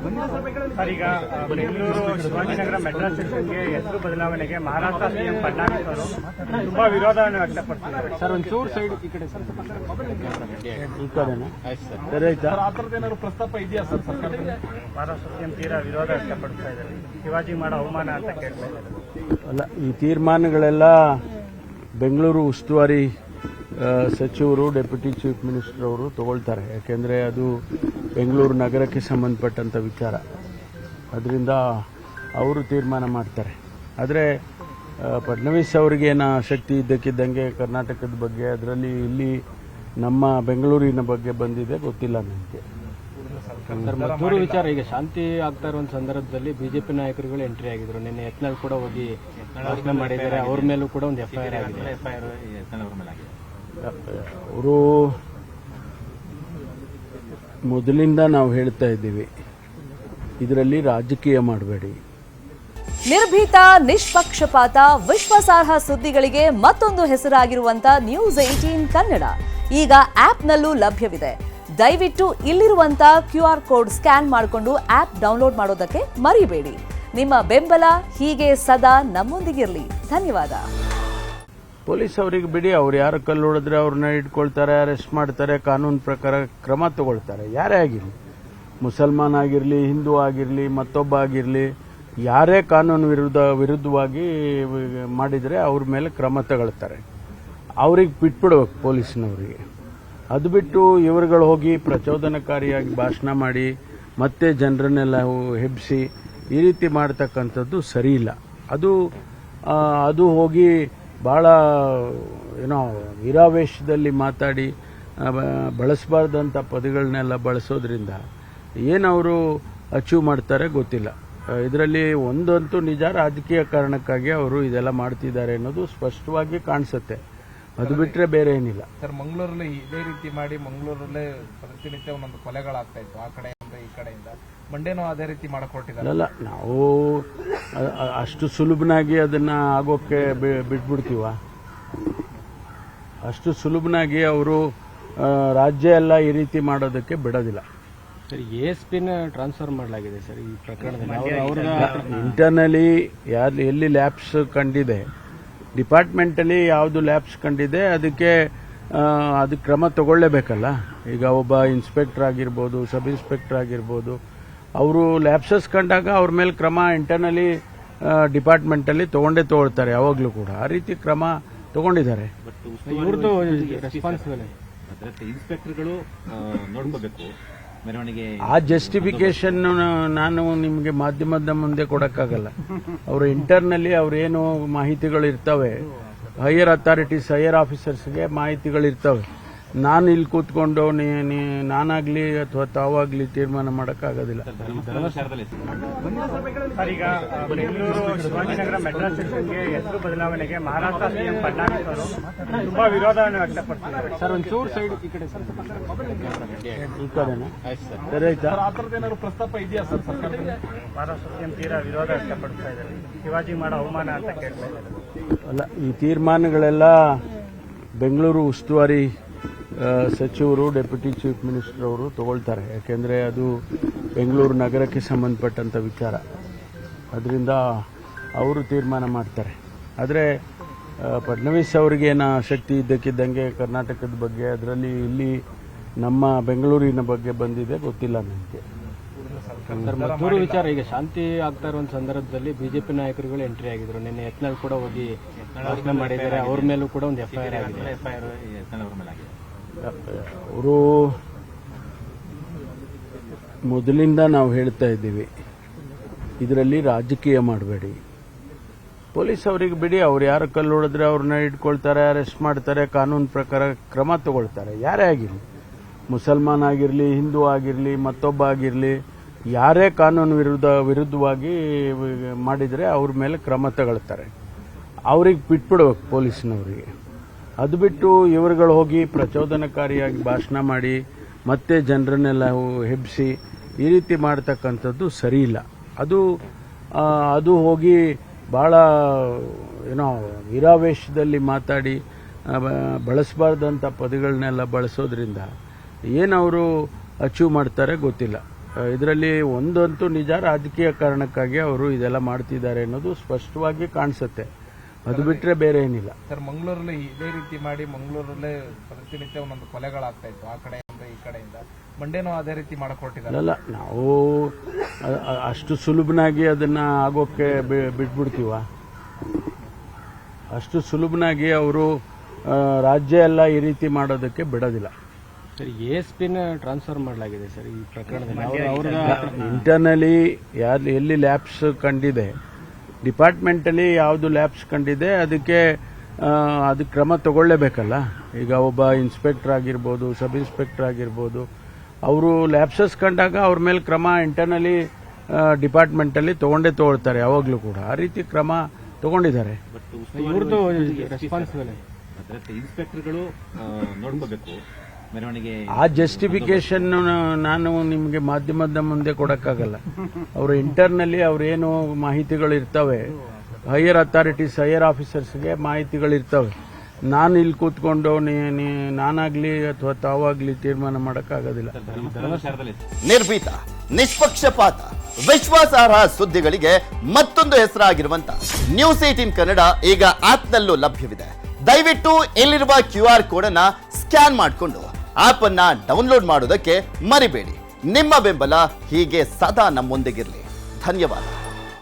Sir, ಈಗ Bengaluru Shivajinagar metro ಸ್ಟೇಷನ್ಗೆ ಹೆಸರು ಬದಲಾವಣೆಗೆ ಮಹಾರಾಷ್ಟ್ರ ಸಿಎಂ ಫಡ್ನವೀಸ್ ಅವರು ತುಂಬಾ ವಿರೋಧವನ್ನು ವ್ಯಕ್ತಪಡಿಸಿದ್ದಾರೆ. ಸರ್, ಒಂಚೂರು ಸೈಡ್ ಈ ಕಡೆ ಸರ್, ಈ ಕಡೆನಾ? ಸರಿ ಆಯ್ತಾ? ಆ ಥರದ್ದು ಏನಾದ್ರು ಪ್ರಸ್ತಾಪ ಇದೆಯಾ ಸರ್ ಸರ್ಕಾರದಲ್ಲಿ? ಮಹಾರಾಷ್ಟ್ರ ಸಿಎಂ ತೀರಾ ವಿರೋಧ ವ್ಯಕ್ತಪಡಿಸ್ತಾ ಇದ್ದಾರೆ. ಶಿವಾಜಿ ಮಾಡೋ ಅವಮಾನ ಅಂತ ಕೇಳ್ತಾ ಇದ್ದಾರೆ. ಅಲ್ಲ, ಈ ತೀರ್ಮಾನಗಳೆಲ್ಲ ಬೆಂಗಳೂರು ಉಸ್ತುವಾರಿ ಸಚಿವರು, ಡೆಪ್ಯೂಟಿ ಚೀಫ್ ಮಿನಿಸ್ಟರ್ ಅವರು ತಗೊಳ್ತಾರೆ. ಯಾಕೆಂದರೆ ಅದು ಬೆಂಗಳೂರು ನಗರಕ್ಕೆ ಸಂಬಂಧಪಟ್ಟಂಥ ವಿಚಾರ. ಅದರಿಂದ ಅವರು ತೀರ್ಮಾನ ಮಾಡ್ತಾರೆ. ಆದರೆ ಫಡ್ನವೀಸ್ ಅವರಿಗೇನು ಆಸಕ್ತಿ ಇದ್ದಕ್ಕಿದ್ದಂಗೆ ಕರ್ನಾಟಕದ ಬಗ್ಗೆ, ಅದರಲ್ಲಿ ಇಲ್ಲಿ ನಮ್ಮ ಬೆಂಗಳೂರಿನ ಬಗ್ಗೆ ಬಂದಿದೆ ಗೊತ್ತಿಲ್ಲ ನನಗೆ. ಮತ್ತೂರು ವಿಚಾರ, ಈಗ ಶಾಂತಿ ಆಗ್ತಾ ಇರುವ ಸಂದರ್ಭದಲ್ಲಿ ಬಿಜೆಪಿ ನಾಯಕರುಗಳು ಎಂಟ್ರಿ ಆಗಿದ್ರು. ನಿನ್ನೆ ಯತ್ನಾಳ್ ಕೂಡ ಹೋಗಿ ಭಾಷಣ ಮಾಡಿದ್ದಾರೆ. ಅವ್ರ ಮೇಲೂ ಕೂಡ ಒಂದು ಎಫ್ಐಆರ್ ಆಗಿದೆ. ಅವರು ಮೊದಲಿಂದ ನಾವು ಹೇಳ್ತಾ ಇದ್ದೀವಿ, ಇದರಲ್ಲಿ ರಾಜಕೀಯ ಮಾಡಬೇಡಿ. ನಿರ್ಭೀತ, ನಿಷ್ಪಕ್ಷಪಾತ, ವಿಶ್ವಾಸಾರ್ಹ ಸುದ್ದಿಗಳಿಗೆ ಮತ್ತೊಂದು ಹೆಸರಾಗಿರುವಂತ ನ್ಯೂಸ್ 18 ಕನ್ನಡ ಈಗ ಆಪ್ನಲ್ಲೂ ಲಭ್ಯವಿದೆ. ದಯವಿಟ್ಟು ಇಲ್ಲಿರುವಂತ QR ಕೋಡ್ ಸ್ಕ್ಯಾನ್ ಮಾಡಿಕೊಂಡು ಆಪ್ ಡೌನ್ಲೋಡ್ ಮಾಡೋದಕ್ಕೆ ಮರಿಬೇಡಿ. ನಿಮ್ಮ ಬೆಂಬಲ ಹೀಗೆ ಸದಾ ನಮ್ಮೊಂದಿಗಿರಲಿ. ಧನ್ಯವಾದ. ಪೊಲೀಸ್ ಅವರಿಗೆ ಬಿಡಿ, ಅವ್ರು ಯಾರು ಕಲ್ಲು ಹೊಡೆದ್ರೆ ಅವ್ರನ್ನ ಇಟ್ಕೊಳ್ತಾರೆ, ಅರೆಸ್ಟ್ ಮಾಡ್ತಾರೆ, ಕಾನೂನು ಪ್ರಕಾರ ಕ್ರಮ ತಗೊಳ್ತಾರೆ. ಯಾರೇ ಆಗಿರಲಿ, ಮುಸಲ್ಮಾನ್ ಆಗಿರಲಿ, ಹಿಂದೂ ಆಗಿರಲಿ, ಮತ್ತೊಬ್ಬ ಆಗಿರಲಿ, ಯಾರೇ ಕಾನೂನು ವಿರುದ್ಧವಾಗಿ ಮಾಡಿದರೆ ಅವ್ರ ಮೇಲೆ ಕ್ರಮ ತಗೊಳ್ತಾರೆ. ಅವ್ರಿಗೆ ಬಿಟ್ಬಿಡ್ಬೇಕು ಪೊಲೀಸ್ನವರಿಗೆ. ಅದು ಬಿಟ್ಟು ಇವರುಗಳು ಹೋಗಿ ಪ್ರಚೋದನಕಾರಿಯಾಗಿ ಭಾಷಣ ಮಾಡಿ ಮತ್ತೆ ಜನರನ್ನೆಲ್ಲ ಹೆಬ್ಬಿಸಿ ಈ ರೀತಿ ಮಾಡ್ತಕ್ಕಂಥದ್ದು ಸರಿ ಇಲ್ಲ. ಅದು ಹೋಗಿ ಭಾಳ ವೀರಾವೇಶದಲ್ಲಿ ಮಾತಾಡಿ ಬಳಸಬಾರ್ದಂಥ ಪದಗಳನ್ನೆಲ್ಲ ಬಳಸೋದ್ರಿಂದ ಏನವರು ಅಚೀವ್ ಮಾಡ್ತಾರೆ ಗೊತ್ತಿಲ್ಲ. ಇದರಲ್ಲಿ ಒಂದಂತೂ ನಿಜ, ರಾಜಕೀಯ ಕಾರಣಕ್ಕಾಗಿ ಅವರು ಇದೆಲ್ಲ ಮಾಡ್ತಿದ್ದಾರೆ ಅನ್ನೋದು ಸ್ಪಷ್ಟವಾಗಿ ಕಾಣಿಸುತ್ತೆ. ಅದು ಬಿಟ್ಟರೆ ಬೇರೆ ಏನಿಲ್ಲ. ಸರ್, ಮಂಗಳೂರಲ್ಲಿ ಇದೇ ರೀತಿ ಮಾಡಿ ಮಂಗಳೂರಲ್ಲೇ ಪ್ರತಿನಿತ್ಯ ಒಂದೊಂದು ಕೊಲೆಗಳಾಗ್ತಾ ಇತ್ತು, ಆ ಕಡೆಯಿಂದ ಈ ಕಡೆಯಿಂದ. ಮಂಡೇನೂ ಅದೇ ರೀತಿ ಮಾಡಕ್ ಹೊರಟಿದ್ದಾರೆ. ಅಲ್ಲ, ನಾವು ಅಷ್ಟು ಸುಲಭನಾಗಿ ಅದನ್ನ ಆಗೋಕ್ಕೆ ಬಿಟ್ಬಿಡ್ತೀವ? ಅಷ್ಟು ಸುಲಭನಾಗಿ ಅವರು ರಾಜ್ಯ ಎಲ್ಲ ಈ ರೀತಿ ಮಾಡೋದಕ್ಕೆ ಬಿಡೋದಿಲ್ಲ. ಸರ್, ASPನ ಟ್ರಾನ್ಸ್ಫರ್ ಮಾಡಲಾಗಿದೆ ಸರ್ ಈ ಪ್ರಕರಣದಲ್ಲಿ. ಇಂಟರ್ನಲಿ ಎಲ್ಲಿ ಲ್ಯಾಬ್ಸ್ ಕಂಡಿದೆ, ಡಿಪಾರ್ಟ್ಮೆಂಟಲ್ಲಿ ಯಾವುದು ಲ್ಯಾಬ್ಸ್ ಕಂಡಿದೆ ಅದಕ್ಕೆ ಕ್ರಮ ತಗೊಳ್ಳೇಬೇಕಲ್ಲ. ಈಗ ಒಬ್ಬ ಇನ್ಸ್ಪೆಕ್ಟರ್ ಆಗಿರ್ಬೋದು, ಸಬ್ ಇನ್ಸ್ಪೆಕ್ಟರ್ ಆಗಿರ್ಬೋದು, ಅವರು ಲ್ಯಾಬ್ಸಸ್ ಕಂಡಾಗ ಅವ್ರ ಮೇಲೆ ಕ್ರಮ ಇಂಟರ್ನಲಿ ಡಿಪಾರ್ಟ್ಮೆಂಟಲ್ಲಿ ತಗೊಳ್ತಾರೆ ಯಾವಾಗಲೂ ಕೂಡ. ಆ ರೀತಿ ಕ್ರಮ ತಗೊಂಡಿದ್ದಾರೆ. ಇವ್ರದ್ದು ರೆಸ್ಪಾನ್ಸಿಬಲ್ ಇನ್ಸ್ಪೆಕ್ಟರ್ಗಳು ನೋಡ್ಕೋಬೇಕು. ಆ ಜಸ್ಟಿಫಿಕೇಶನ್ ನಾನು ನಿಮಗೆ ಮಾಧ್ಯಮದ ಮುಂದೆ ಕೊಡಕ್ಕಾಗಲ್ಲ. ಅವರು ಇಂಟರ್ನಲ್ಲಿ ಅವ್ರೇನು ಮಾಹಿತಿಗಳು ಇರ್ತವೆ, ಹೈಯರ್ ಅಥಾರಿಟೀಸ್, ಹೈಯರ್ ಆಫೀಸರ್ಸ್ಗೆ ಮಾಹಿತಿಗಳು ಇರ್ತವೆ. ನಾನು ಇಲ್ಲಿ ಕೂತ್ಕೊಂಡು ನಾನಾಗ್ಲಿ ಅಥವಾ ತಾವಾಗ್ಲಿ ತೀರ್ಮಾನ ಮಾಡೋಕ್ಕಾಗೋದಿಲ್ಲ. ಸರ್, ಈಗ ಬೆಂಗಳೂರು ಶಿವಾಜಿನಗರ ಮೆಟ್ರೋ ಸ್ಟೇಷನ್ಗೆ ಹೆಸರು ಬದಲಾವಣೆಗೆ ಮಹಾರಾಷ್ಟ್ರ ಸಿಎಂ ಫಡ್ನವೀಸ್ ಅವರು ತುಂಬಾ ವಿರೋಧವನ್ನು ವ್ಯಕ್ತಪಡಿಸಿದ್ದಾರೆ. ಸರ್, ಒಂಚೂರು ಸೈಡ್ ಈ ಕಡೆ ಸರ್, ಈ ಕಡೆನಾ? ಸರಿ ಆಯ್ತಾ? ಆ ಥರದ್ದು ಏನಾದ್ರು ಪ್ರಸ್ತಾಪ ಇದೆಯಾ ಸರ್ ಸರ್ಕಾರದಲ್ಲಿ? ಮಹಾರಾಷ್ಟ್ರ ಸಿಎಂ ತೀರಾ ವಿರೋಧ ವ್ಯಕ್ತಪಡಿಸ್ತಾ ಇದ್ದಾರೆ. ಶಿವಾಜಿ ಮಾಡೋ ಅವಮಾನ ಅಂತ ಕೇಳ್ತಾ ಇದ್ದಾರೆ. ಅಲ್ಲ, ಈ ತೀರ್ಮಾನಗಳೆಲ್ಲ ಬೆಂಗಳೂರು ಉಸ್ತುವಾರಿ ಸಚಿವರು, ಡೆಪ್ಯೂಟಿ ಚೀಫ್ ಮಿನಿಸ್ಟರ್ ಅವರು ತಗೊಳ್ತಾರೆ. ಯಾಕೆಂದರೆ ಅದು ಬೆಂಗಳೂರು ನಗರಕ್ಕೆ ಸಂಬಂಧಪಟ್ಟಂಥ ವಿಚಾರ. ಅದರಿಂದ ಅವರು ತೀರ್ಮಾನ ಮಾಡ್ತಾರೆ. ಆದರೆ ಫಡ್ನವೀಸ್ ಅವರಿಗೇನು ಆಸಕ್ತಿ ಇದ್ದಕ್ಕಿದ್ದಂಗೆ ಕರ್ನಾಟಕದ ಬಗ್ಗೆ, ಅದರಲ್ಲಿ ಇಲ್ಲಿ ನಮ್ಮ ಬೆಂಗಳೂರಿನ ಬಗ್ಗೆ ಬಂದಿದೆ ಗೊತ್ತಿಲ್ಲ ನನಗೆ. ಸರ್, ಮತ್ತೂರು ವಿಚಾರ, ಈಗ ಶಾಂತಿ ಆಗ್ತಾ ಇರುವ ಸಂದರ್ಭದಲ್ಲಿ ಬಿಜೆಪಿ ನಾಯಕರುಗಳು ಎಂಟ್ರಿ ಆಗಿದ್ರು. ನಿನ್ನೆ ಯತ್ನಾಳ್ ಕೂಡ ಹೋಗಿ ಭಾಷಣ ಮಾಡಿದ್ದಾರೆ. ಅವ್ರ ಮೇಲೂ ಕೂಡ ಒಂದು ಎಫ್ಐಆರ್ ಆಗಿದೆ. ಅವರು ಮೊದಲಿಂದ ನಾವು ಹೇಳ್ತಾ ಇದ್ದೀವಿ, ಇದರಲ್ಲಿ ರಾಜಕೀಯ ಮಾಡಬೇಡಿ. ಪೊಲೀಸ್ ಅವರಿಗೆ ಬಿಡಿ, ಅವ್ರು ಯಾರು ಕಲ್ಲು ಹೊಡೆದ್ರೆ ಅವ್ರನ್ನ ಇಟ್ಕೊಳ್ತಾರೆ, ಅರೆಸ್ಟ್ ಮಾಡ್ತಾರೆ, ಕಾನೂನು ಪ್ರಕಾರ ಕ್ರಮ ತಗೊಳ್ತಾರೆ. ಯಾರೇ ಆಗಿರಲಿ, ಮುಸಲ್ಮಾನ್ ಆಗಿರಲಿ, ಹಿಂದೂ ಆಗಿರಲಿ, ಮತ್ತೊಬ್ಬ ಆಗಿರಲಿ, ಯಾರೇ ಕಾನೂನು ವಿರುದ್ಧವಾಗಿ ಮಾಡಿದರೆ ಅವ್ರ ಮೇಲೆ ಕ್ರಮ ತಗೊಳ್ತಾರೆ. ಅವ್ರಿಗೆ ಬಿಟ್ಬಿಡ್ಬೇಕು ಪೊಲೀಸ್ನವರಿಗೆ. ಅದು ಬಿಟ್ಟು ಇವರುಗಳು ಹೋಗಿ ಪ್ರಚೋದನಕಾರಿಯಾಗಿ ಭಾಷಣ ಮಾಡಿ ಮತ್ತೆ ಜನರನ್ನೆಲ್ಲ ಹೆಬ್ಬಿಸಿ ಈ ರೀತಿ ಮಾಡ್ತಕ್ಕಂಥದ್ದು ಸರಿ ಇಲ್ಲ. ಅದು ಹೋಗಿ ಭಾಳ ವೀರಾವೇಶದಲ್ಲಿ ಮಾತಾಡಿ ಬಳಸಬಾರ್ದಂಥ ಪದಗಳನ್ನೆಲ್ಲ ಬಳಸೋದ್ರಿಂದ ಏನವರು ಅಚೀವ್ ಮಾಡ್ತಾರೆ ಗೊತ್ತಿಲ್ಲ. ಇದರಲ್ಲಿ ಒಂದಂತೂ ನಿಜ, ರಾಜಕೀಯ ಕಾರಣಕ್ಕಾಗಿ ಅವರು ಇದೆಲ್ಲ ಮಾಡ್ತಿದ್ದಾರೆ ಅನ್ನೋದು ಸ್ಪಷ್ಟವಾಗಿ ಕಾಣಿಸುತ್ತೆ. ಅದು ಬಿಟ್ಟರೆ ಬೇರೆ ಏನಿಲ್ಲ. ಸರ್, ಮಂಗಳೂರಲ್ಲಿ ಇದೇ ರೀತಿ ಮಾಡಿ ಮಂಗಳೂರಲ್ಲೇ ಪ್ರತಿನಿತ್ಯ ಒಂದೊಂದು ಕೊಲೆಗಳಾಗ್ತಾ ಇತ್ತು, ಆ ಕಡೆಯಿಂದ ಈ ಕಡೆಯಿಂದ. ಮಂಡ್ಯನೂ ಅದೇ ರೀತಿ ಮಾಡಕ್ ಹೊರಟಿದ್ದಾರೆ. ಅಲ್ಲ, ನಾವು ಅಷ್ಟು ಸುಲಭನಾಗಿ ಅದನ್ನ ಆಗೋಕ್ಕೆ ಬಿಟ್ಬಿಡ್ತೀವ? ಅಷ್ಟು ಸುಲಭನಾಗಿ ಅವರು ರಾಜ್ಯ ಎಲ್ಲ ಈ ರೀತಿ ಮಾಡೋದಕ್ಕೆ ಬಿಡೋದಿಲ್ಲ. ಸರ್, ASPನ ಟ್ರಾನ್ಸ್ಫರ್ ಮಾಡಲಾಗಿದೆ ಸರ್ ಈ ಪ್ರಕರಣದಲ್ಲಿ. ಇಂಟರ್ನಲಿ ಎಲ್ಲಿ ಲ್ಯಾಬ್ಸ್ ಕಂಡಿದೆ, ಡಿಪಾರ್ಟ್ಮೆಂಟಲ್ಲಿ ಯಾವುದು ಲ್ಯಾಬ್ಸ್ ಕಂಡಿದೆ ಅದಕ್ಕೆ ಕ್ರಮ ತಗೊಳ್ಳೇಬೇಕಲ್ಲ. ಈಗ ಒಬ್ಬ ಇನ್ಸ್ಪೆಕ್ಟರ್ ಆಗಿರ್ಬೋದು, ಸಬ್ ಇನ್ಸ್ಪೆಕ್ಟರ್ ಆಗಿರ್ಬೋದು, ಅವರು ಲ್ಯಾಬ್ಸಸ್ ಕಂಡಾಗ ಅವ್ರ ಮೇಲೆ ಕ್ರಮ ಇಂಟರ್ನಲಿ ಡಿಪಾರ್ಟ್ಮೆಂಟಲ್ಲಿ ತಗೊಳ್ತಾರೆ ಯಾವಾಗಲೂ ಕೂಡ. ಆ ರೀತಿ ಕ್ರಮ ತಗೊಂಡಿದ್ದಾರೆ. ಇವ್ರದ್ದು ರೆಸ್ಪಾನ್ಸಿಬಲ್. ಇನ್ಸ್ಪೆಕ್ಟರ್ಗಳು ನೋಡ್ಕೋಬೇಕು ಮೆರವಣಿಗೆ. ಆ ಜಸ್ಟಿಫಿಕೇಶನ್ ನಾನು ನಿಮಗೆ ಮಾಧ್ಯಮದ ಮುಂದೆ ಕೊಡಕ್ಕಾಗಲ್ಲ. ಅವರು ಇಂಟರ್ನಲ್ಲಿ ಅವ್ರೇನು ಮಾಹಿತಿಗಳು ಇರ್ತವೆ, ಹೈಯರ್ ಅಥಾರಿಟೀಸ್, ಹೈಯರ್ ಆಫೀಸರ್ಸ್ಗೆ ಮಾಹಿತಿಗಳು ಇರ್ತವೆ. ನಾನು ಇಲ್ಲಿ ಕೂತ್ಕೊಂಡು ನಾನಾಗ್ಲಿ ಅಥವಾ ತಾವಾಗ್ಲಿ ತೀರ್ಮಾನ ಮಾಡಕ್ಕಾಗೋದಿಲ್ಲ. ನಿರ್ಭೀತ, ನಿಷ್ಪಕ್ಷಪಾತ, ವಿಶ್ವಾಸಾರ್ಹ ಸುದ್ದಿಗಳಿಗೆ ಮತ್ತೊಂದು ಹೆಸರಾಗಿರುವಂತ ನ್ಯೂಸ್ 18 ಕನ್ನಡ ಈಗ ಆಪ್ನಲ್ಲೂ ಲಭ್ಯವಿದೆ. ದಯವಿಟ್ಟು ಇಲ್ಲಿರುವ QR ಕೋಡ್ ಅನ್ನ ಸ್ಕ್ಯಾನ್ ಮಾಡಿಕೊಂಡು ಆಪ್ ಅನ್ನ ಡೌನ್ಲೋಡ್ ಮಾಡೋದಕ್ಕೆ ಮರಿಬೇಡಿ. ನಿಮ್ಮ ಬೆಂಬಲ ಹೀಗೆ ಸದಾ ನಮ್ಮೊಂದಿಗಿರಲಿ. ಧನ್ಯವಾದ.